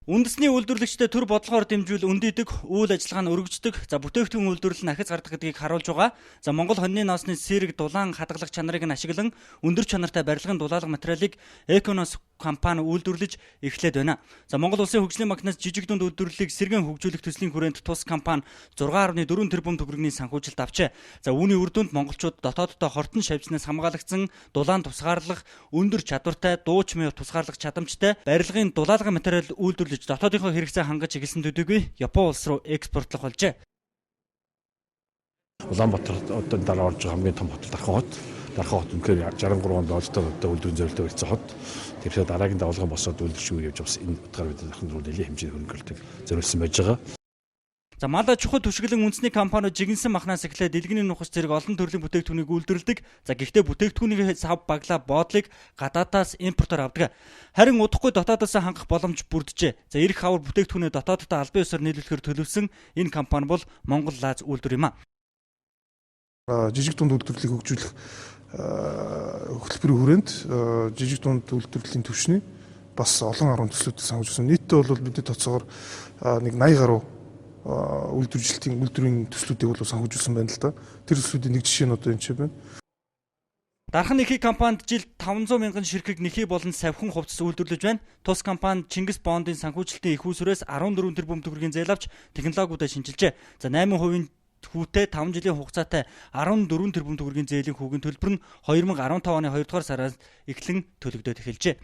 Үндэсний үйлдвэрлэгчдэд төр бодлогоор дэмжүүл өндийдэг, үйл ажиллагаа нь өргөждөг, бүтээгдэхүүн үйлдвэрлэл нь ахиц гардаг гэдгийг харуулж байгаа. Монгол хоньны ноосны сэрэг дулаан хадгалах чанарыг нь ашиглан өндөр чанартай барилгын дулаалга материалыг Эконос компани үйлдвэрлэж эхлээд байна. Монгол улсын хөгжлийн банкнаас жижиг дунд үйлдвэрлэлийг сэргэн хөгжүүлэх төслийн хүрээнд тус компани 6.4 тэрбум төгрөгийн санхүүжилт авчээ. Үүний үр дүнд монголчууд дотооддоо хортон шавьснаас хамгаалагдсан дулаан тусгаарлах, өндөр чадвартай, дууч муу тусгаарлах чадамжтай барилгын дулаалга материал үйлдвэрлэж дотоодынхоо хэрэгцээ хангаж эхэлсэн төдийгүй Япон улс руу экспортлох болжээ. Улаанбаатар одоо дараа орж байгаа хамгийн том хот Дархан хот. Дархан хот үнэхээр 63 онд олдтол одоо үйлдвэрийн зорилттой болсон хот. Тэгэхээр дараагийн давалгын босоод үйлдвэрчүүр явж бас энэ утгаар бид дахин руу нэлийн хэмжээний хөрөнгөлтөг зориулсан байж байгаа. Мал чухал түшиглэн үндэсний компаниуд жигэнсэн махнаас эхлээд дэлгэний нухаш зэрэг олон төрлийн бүтээгдэхүүнийг үйлдвэрлэдэг. Гэхдээ бүтээгдэхүүний сав баглаа боодлыг гадаадаас импортоор авдаг. Харин удахгүй дотоодоос хангах боломж бүрджээ. Ирэх хавар бүтээгдэхүүнээ дотооддоо албан ёсоор нийлүүлэхээр төлөвлөсөн энэ компани бол Монгол Лаз үйлдвэр юм а. Жижиг дунд үйлдвэрлэлийг хөгжүүлэх хөтөлбөрийн хүрээнд жижиг дунд үйлдвэрлэлийн түвшний бас олон арван төслүүд санхүүжилсэн. Нийтдээ бол бидний тоцоогоор нэг 80 гаруй үйлдвэрийн төслүүдийг бол санхүүжилсэн байна л да. Тэр төслүүдийн нэг жишээ нь одоо энэ ч байна. Дархан нэхий компанид жилд 500 мянган ширхэг нэхий болон савхин хувцас үйлдвэрлэж байна. Тус компани Чингис бондын санхүүжилтийн их усүрээс 14 тэрбум төгрөгийн зээл авч технологиудаа шинжилжээ. 8% хүүтэй 5 жилийн хугацаатай 14 тэрбум төгрөгийн зээлийн хүүгийн төлбөр нь 2015 оны 2 дугаар сараас эхлэн төлөгдөөд эхэлжээ.